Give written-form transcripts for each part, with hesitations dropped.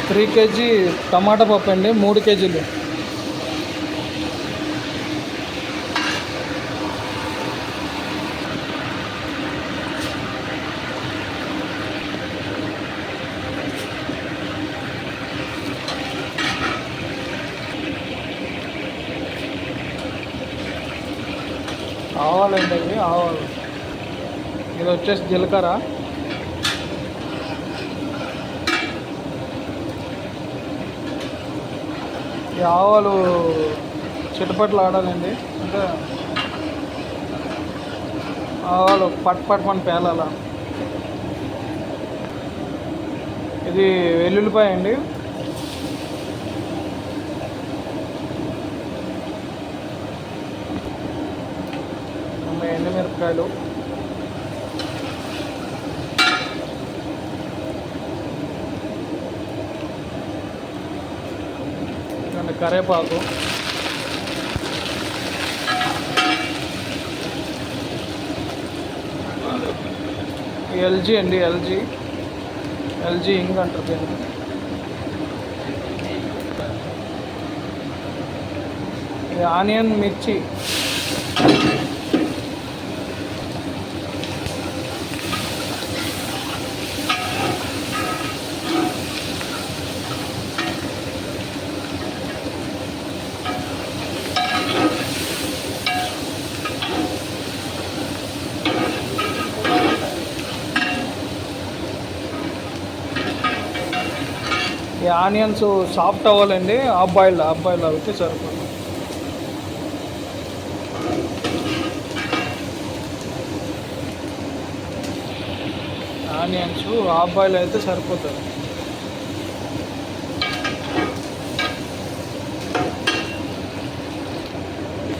3 KG టమాటా పప్పు అండి, 3 కేజీలు. ఆవాలండి, అవి ఆవాలు. ఇది వచ్చేసి జీలకర్ర. ఈ ఆవాలు చిటపట్లు ఆడాలండి, అంటే ఆవాలు పట్ పేలాల. ఇది వెల్లుల్లిపాయ అండి. ఎండుమిరపకాయలు, కరేపాకు, ఎల్జీ అండి, ఎల్జీ ఇంగ్ అంటారు దీన్ని. ఇది ఆనియన్, మిర్చి. ఈ ఆనియన్స్ సాఫ్ట్ అవ్వాలండి, హాఫ్ బాయిల్ అవుతే సరిపోతుంది. ఆనియన్స్ హాఫ్ బాయిల్ అయితే సరిపోతుంది.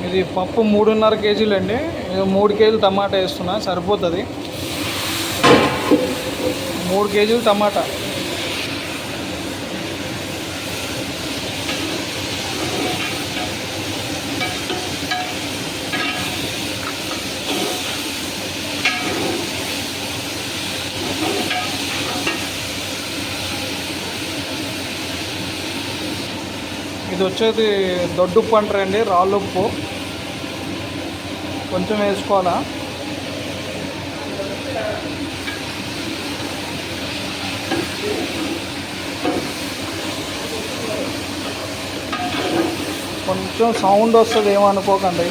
ఇది పప్పు 3.5 కేజీలు అండి. 3 కేజీలు టమాటా వేస్తున్నా, సరిపోతుంది. 3 కేజీలు టమాటా. ఇది వచ్చేది దొడ్డుప్పు అంటారండి, రాళ్ళుప్పు. కొంచెం వేసుకోవాలా. కొంచెం సౌండ్ వస్తుంది, ఏమనుకోకండి.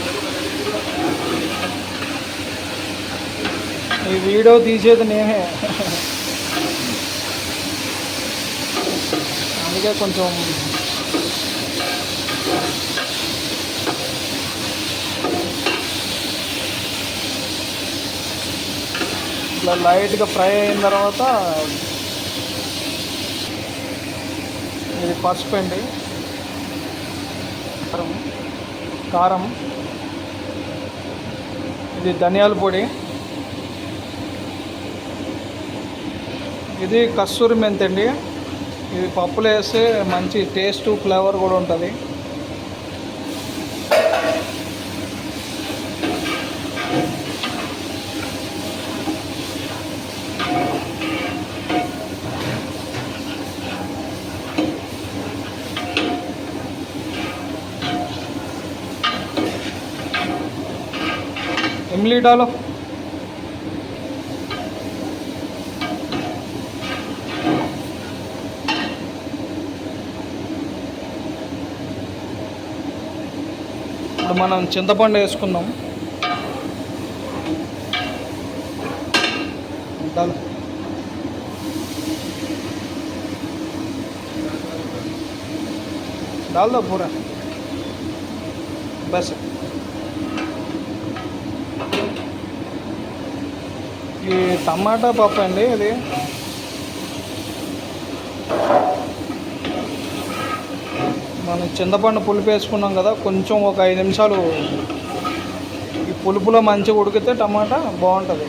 ఈ వీడియో తీసేది నేనే, అందుకే కొంచెం ఇట్లా లైట్గా ఫ్రై అయిన తర్వాత ఇది పసుపు అండి, కారం, ఇది ధనియాల పొడి, ఇది కస్తూరి మెంతి అండి. ఇది పప్పులో వేస్తే మంచి టేస్ట్, ఫ్లేవర్ కూడా ఉంటుంది. इमली डालो। ఇప్పుడు మనం చింతపండు వేసుకుందాం. डालो डाल दो पूरा बस। ఈ టమాటా పప్పు అండి, ఇది మనం చింతపండు పులుపు వేసుకున్నాం కదా, కొంచెం ఒక 5 నిమిషాలు ఈ పులుపులో మంచిగా ఉడికితే టమాటా బాగుంటుంది.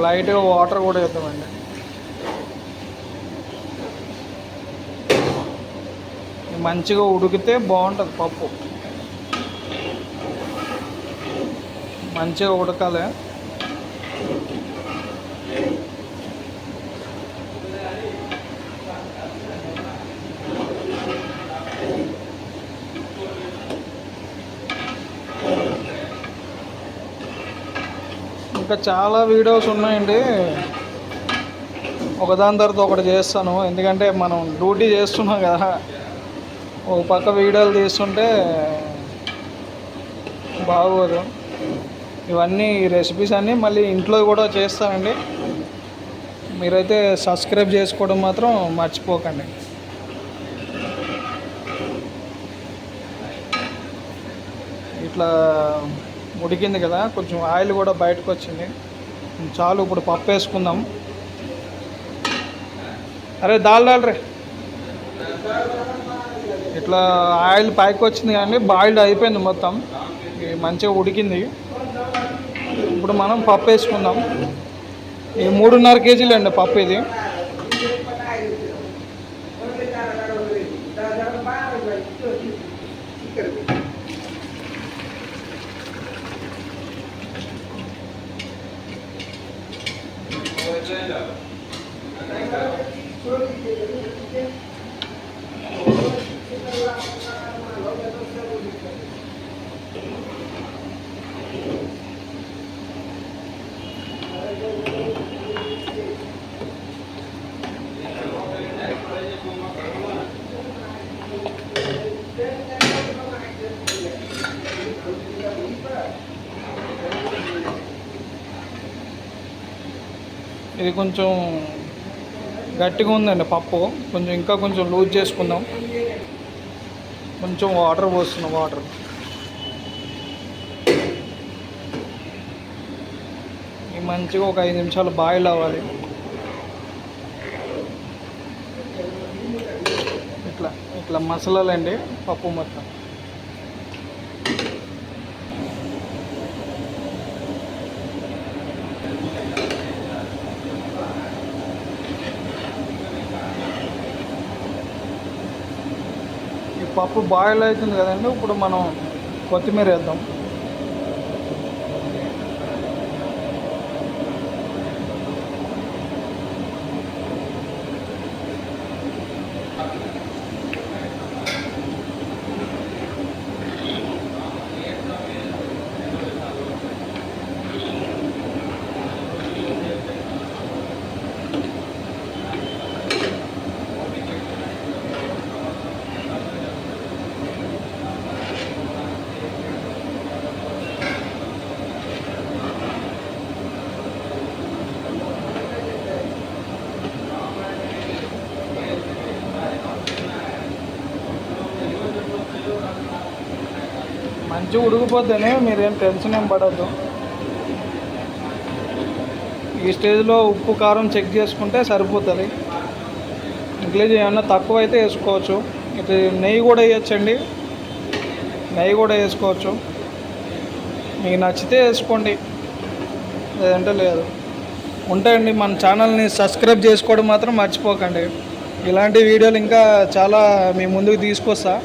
లైట్గా వాటర్ కూడా వేద్దామండి. మంచిగా ఉడికితే బాగుంటుంది పప్పు. మంచిగా ఉడకాలి. ఇంకా చాలా వీడియోస్ ఉన్నాయండి, ఒకదాని తర్వాత ఒకటి చేస్తాను. ఎందుకంటే మనం డ్యూటీ చేస్తున్నాం కదా, ఒక పక్క వీడియోలు తీస్తుంటే బాగోదు. ఇవన్నీ రెసిపీస్ అన్నీ మళ్ళీ ఇంట్లో కూడా చేస్తానండి. మీరైతే సబ్స్క్రైబ్ చేసుకోవడం మాత్రం మర్చిపోకండి. ఇట్లా ఉడికింది కదా, కొంచెం ఆయిల్ కూడా బయటకు వచ్చింది చాలు. ఇప్పుడు పప్పు వేసుకుందాం. అరే దాల్ రే. ఇట్లా ఆయిల్ పైకి వచ్చింది కానీ బాయిల్డ్ అయిపోయింది మొత్తం, మంచిగా ఉడికింది. ఇప్పుడు మనం పప్పు వేసుకుందాం. ఈ 3.5 కేజీలు అండి పప్పు ఇది. ఇది కొంచెం గట్టిగా ఉందండి పప్పు, కొంచెం ఇంకా కొంచెం లూజ్ చేసుకుందాం. కొంచెం వాటర్ పోస్తున్నాం. వాటర్ మంచిగా ఒక 5 నిమిషాలు బాయిల్ అవ్వాలి. ఇట్లా ఇట్లా మసాలాలండి పప్పు మొత్తం. పప్పు బాయిల్ అవుతుంది కదండి, ఇప్పుడు మనం కొత్తిమీర వేద్దాం. మంచిగా ఉడికిపోతేనే మీరేం టెన్షన్ ఏం పడద్దు. ఈ స్టేజ్లో ఉప్పు కారం చెక్ చేసుకుంటే సరిపోతుంది. ఇంట్లో ఏమన్నా తక్కువ అయితే వేసుకోవచ్చు. ఇది నెయ్యి కూడా వేయచ్చండి, నెయ్యి కూడా వేసుకోవచ్చు. మీకు నచ్చితే వేసుకోండి, లేదంటే లేదు. ఉంటాయండి. మన ఛానల్ని సబ్స్క్రైబ్ చేసుకోవడం మాత్రం మర్చిపోకండి. ఇలాంటి వీడియోలు ఇంకా చాలా మీ ముందుకు తీసుకొస్తా.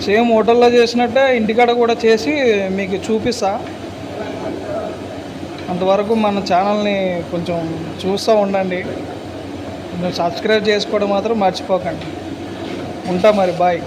సేమ్ హోటల్లో చేసినట్టే ఇంటికాడ కూడా చేసి మీకు చూపిస్తా. అంతవరకు మన ఛానల్ని కొంచెం చూస్తూ ఉండండి. కొంచెం సబ్స్క్రైబ్ చేసుకోవడం మాత్రం మర్చిపోకండి. ఉంటా మరి, బాయ్.